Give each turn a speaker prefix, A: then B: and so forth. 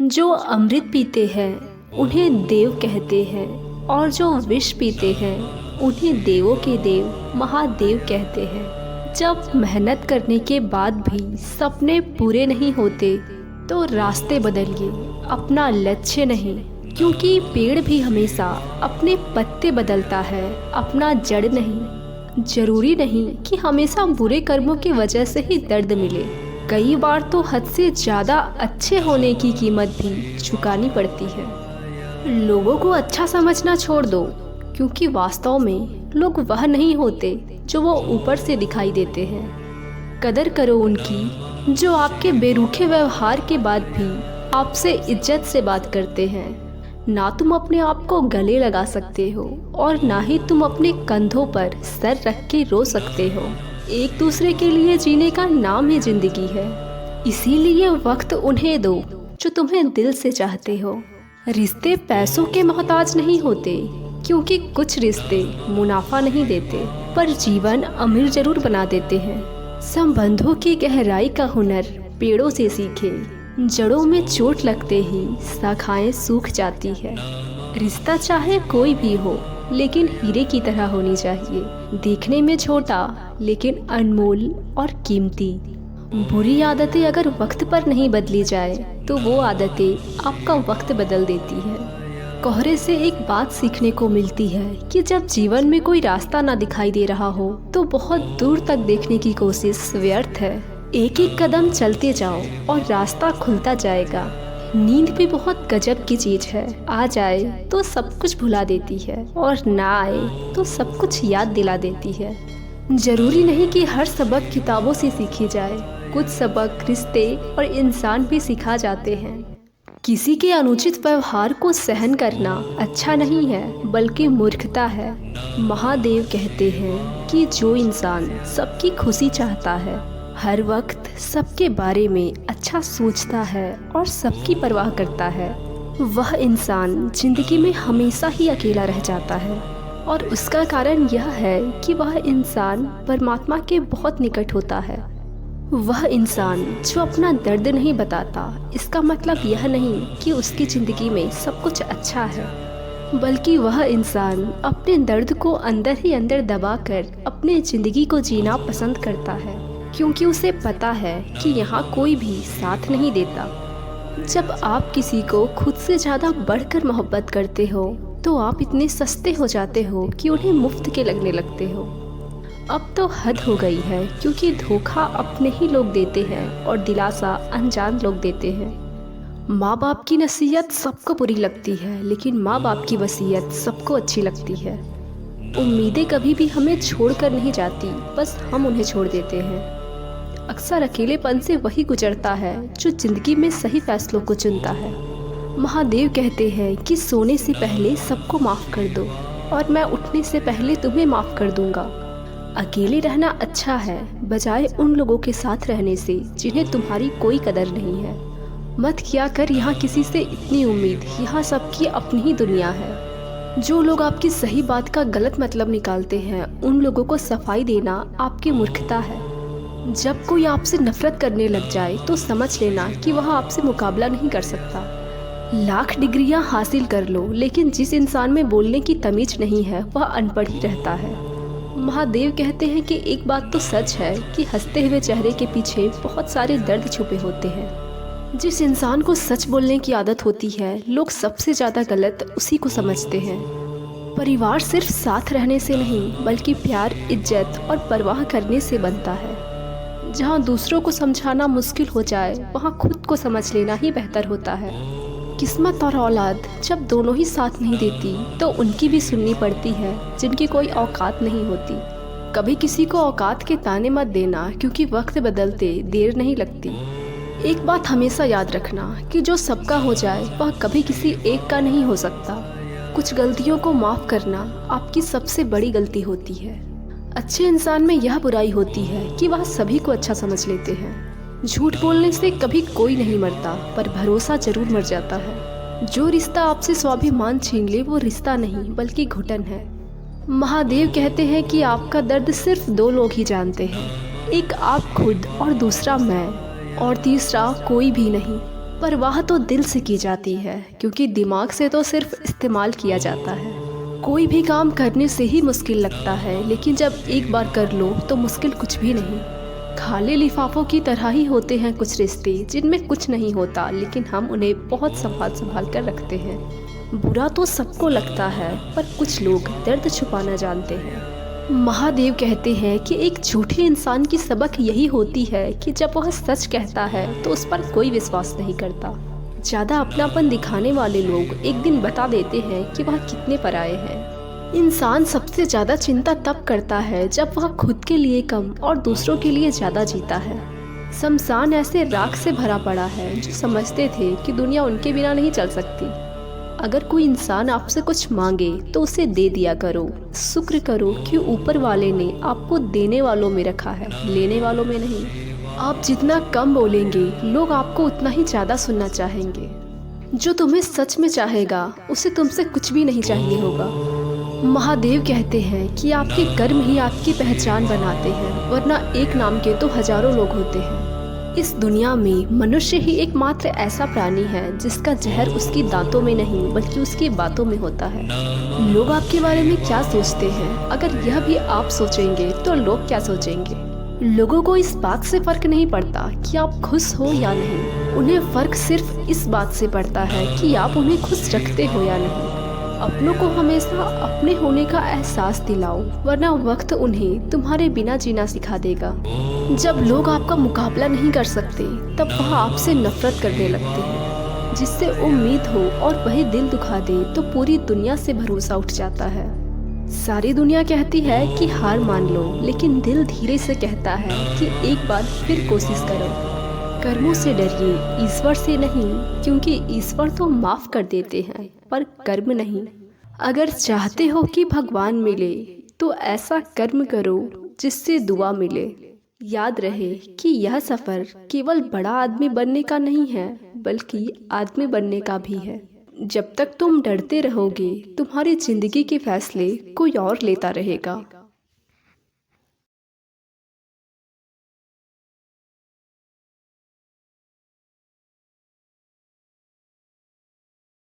A: जो अमृत पीते हैं उन्हें देव कहते हैं, और जो विष पीते हैं उन्हें देवों के देव महादेव कहते हैं। जब मेहनत करने के बाद भी सपने पूरे नहीं होते तो रास्ते बदलिए, अपना लक्ष्य नहीं, क्योंकि पेड़ भी हमेशा अपने पत्ते बदलता है, अपना जड़ नहीं। जरूरी नहीं कि हमेशा बुरे कर्मों की वजह से ही दर्द मिले, कई बार तो हद से ज़्यादा अच्छे होने की कीमत भी चुकानी पड़ती है। लोगों को अच्छा समझना छोड़ दो, क्योंकि वास्तव में लोग वह नहीं होते जो वो ऊपर से दिखाई देते हैं। कदर करो उनकी जो आपके बेरुखे व्यवहार के बाद भी आपसे इज्जत से बात करते हैं। ना तुम अपने आप को गले लगा सकते हो और ना ही तुम अपने कंधों पर सर रख के रो सकते हो। एक दूसरे के लिए जीने का नाम ही जिंदगी है, इसीलिए वक्त उन्हें दो जो तुम्हें दिल से चाहते हो। रिश्ते पैसों के मोहताज नहीं होते, क्योंकि कुछ रिश्ते मुनाफा नहीं देते पर जीवन अमीर जरूर बना देते हैं। संबंधों की गहराई का हुनर पेड़ों से सीखे, जड़ों में चोट लगते ही शाखाएं सूख जाती है। रिश्ता चाहे कोई भी हो, लेकिन हीरे की तरह होनी चाहिए, देखने में छोटा लेकिन अनमोल और कीमती। बुरी आदतें अगर वक्त पर नहीं बदली जाए तो वो आदतें आपका वक्त बदल देती है। कोहरे से एक बात सीखने को मिलती है कि जब जीवन में कोई रास्ता ना दिखाई दे रहा हो तो बहुत दूर तक देखने की कोशिश व्यर्थ है। एक एक कदम चलते जाओ और रास्ता खुलता जाएगा। नींद भी बहुत गजब की चीज है, आ जाए तो सब कुछ भुला देती है और ना आए तो सब कुछ याद दिला देती है। जरूरी नहीं कि हर सबक किताबों से सीखी जाए, कुछ सबक रिश्ते और इंसान भी सिखा जाते हैं। किसी के अनुचित व्यवहार को सहन करना अच्छा नहीं है, बल्कि मूर्खता है। महादेव कहते हैं कि जो इंसान सबकी खुशी चाहता है, हर वक्त सबके बारे में अच्छा सोचता है और सबकी परवाह करता है, वह इंसान जिंदगी में हमेशा ही अकेला रह जाता है। और उसका कारण यह है कि वह इंसान परमात्मा के बहुत निकट होता है। वह इंसान जो अपना दर्द नहीं बताता, इसका मतलब यह नहीं कि उसकी ज़िंदगी में सब कुछ अच्छा है, बल्कि वह इंसान अपने दर्द को अंदर ही अंदर दबाकर अपने ज़िंदगी को जीना पसंद करता है, क्योंकि उसे पता है कि यहाँ कोई भी साथ नहीं देता। जब आप किसी को खुद से ज़्यादा बढ़कर मोहब्बत करते हो तो आप इतने सस्ते हो जाते हो कि उन्हें मुफ्त के लगने लगते हो। अब तो हद हो गई है, क्योंकि धोखा अपने ही लोग देते हैं और दिलासा अनजान लोग देते हैं। माँ बाप की नसीहत सबको बुरी लगती है, लेकिन माँ बाप की वसीयत सबको अच्छी लगती है। उम्मीदें कभी भी हमें छोड़कर नहीं जाती, बस हम उन्हें छोड़ देते हैं। अक्सर अकेलेपन से वही गुजरता है जो जिंदगी में सही फैसलों को चुनता है। महादेव कहते हैं कि सोने से पहले सबको माफ़ कर दो और मैं उठने से पहले तुम्हें माफ़ कर दूंगा। अकेले रहना अच्छा है, बजाय उन लोगों के साथ रहने से जिन्हें तुम्हारी कोई कदर नहीं है। मत किया कर यहाँ किसी से इतनी उम्मीद, यहाँ सबकी अपनी ही दुनिया है। जो लोग आपकी सही बात का गलत मतलब निकालते हैं, उन लोगों को सफाई देना आपकी मूर्खता है। जब कोई आपसे नफरत करने लग जाए तो समझ लेना कि वह आपसे मुकाबला नहीं कर सकता। लाख डिग्रियां हासिल कर लो, लेकिन जिस इंसान में बोलने की तमीज नहीं है वह अनपढ़ ही रहता है। महादेव कहते हैं कि एक बात तो सच है कि हंसते हुए चेहरे के पीछे बहुत सारे दर्द छुपे होते हैं। जिस इंसान को सच बोलने की आदत होती है, लोग सबसे ज़्यादा गलत उसी को समझते हैं। परिवार सिर्फ साथ रहने से नहीं, बल्कि प्यार, इज्जत और परवाह करने से बनता है। जहाँ दूसरों को समझाना मुश्किल हो जाए, वहाँ खुद को समझ लेना ही बेहतर होता है। किस्मत और औलाद जब दोनों ही साथ नहीं देती तो उनकी भी सुननी पड़ती है जिनकी कोई औकात नहीं होती। कभी किसी को औकात के ताने मत देना, क्योंकि वक्त बदलते देर नहीं लगती। एक बात हमेशा याद रखना कि जो सबका हो जाए वह कभी किसी एक का नहीं हो सकता। कुछ गलतियों को माफ़ करना आपकी सबसे बड़ी गलती होती है। अच्छे इंसान में यह बुराई होती है कि वह सभी को अच्छा समझ लेते हैं। झूठ बोलने से कभी कोई नहीं मरता, पर भरोसा जरूर मर जाता है। जो रिश्ता आपसे स्वाभिमान छीन ले वो रिश्ता नहीं, बल्कि घुटन है। महादेव कहते हैं कि आपका दर्द सिर्फ दो लोग ही जानते हैं, एक आप खुद और दूसरा मैं, और तीसरा कोई भी नहीं। परवाह तो दिल से की जाती है, क्योंकि दिमाग से तो सिर्फ इस्तेमाल किया जाता है। कोई भी काम करने से ही मुश्किल लगता है, लेकिन जब एक बार कर लो तो मुश्किल कुछ भी नहीं। खाली लिफाफों की तरह ही होते हैं कुछ रिश्ते, जिनमें कुछ नहीं होता, लेकिन हम उन्हें बहुत संभाल संभाल कर रखते हैं। बुरा तो सबको लगता है, पर कुछ लोग दर्द छुपाना जानते हैं। महादेव कहते हैं कि एक झूठे इंसान की सबक यही होती है कि जब वह सच कहता है तो उस पर कोई विश्वास नहीं करता। ज़्यादा अपनापन दिखाने वाले लोग एक दिन बता देते हैं कि वह कितने पराये हैं। इंसान सबसे ज़्यादा चिंता तब करता है जब वह खुद के लिए कम और दूसरों के लिए ज़्यादा जीता है। शमशान ऐसे राख से भरा पड़ा है जो समझते थे कि दुनिया उनके बिना नहीं चल सकती। अगर कोई इंसान आपसे कुछ मांगे तो उसे दे दिया करो। शुक्र करो कि ऊपर वाले ने आपको देने वालों में रखा है, लेने वालों में नहीं। आप जितना कम बोलेंगे, लोग आपको उतना ही ज़्यादा सुनना चाहेंगे। जो तुम्हें सच में चाहेगा उसे तुमसे कुछ भी नहीं चाहिए होगा। महादेव कहते हैं कि आपके कर्म ही आपकी पहचान बनाते हैं, वरना एक नाम के तो हजारों लोग होते हैं। इस दुनिया में मनुष्य ही एकमात्र ऐसा प्राणी है जिसका जहर उसकी दांतों में नहीं बल्कि उसकी बातों में होता है। लोग आपके बारे में क्या सोचते हैं, अगर यह भी आप सोचेंगे तो लोग क्या सोचेंगे। लोगों को इस बात से फर्क नहीं पड़ता कि आप खुश हो या नहीं, उन्हें फर्क सिर्फ इस बात से पड़ता है कि आप उन्हें खुश रखते हो या नहीं। अपनों को हमेशा अपने होने का एहसास दिलाओ, वरना वक्त उन्हें तुम्हारे बिना जीना सिखा देगा। जब लोग आपका मुकाबला नहीं कर सकते तब वह आपसे नफरत करने लगते हैं। जिससे उम्मीद हो और वही दिल दुखा दे तो पूरी दुनिया से भरोसा उठ जाता है। सारी दुनिया कहती है कि हार मान लो, लेकिन दिल धीरे से कहता है कि एक बार फिर कोशिश करो। कर्मों से डरिए, ईश्वर से नहीं, क्योंकि ईश्वर तो माफ़ कर देते हैं पर कर्म नहीं। अगर चाहते हो कि भगवान मिले तो ऐसा कर्म करो जिससे दुआ मिले। याद रहे कि यह सफ़र केवल बड़ा आदमी बनने का नहीं है, बल्कि आदमी बनने का भी है। जब तक तुम डरते रहोगे, तुम्हारी ज़िंदगी के फैसले कोई और लेता रहेगा।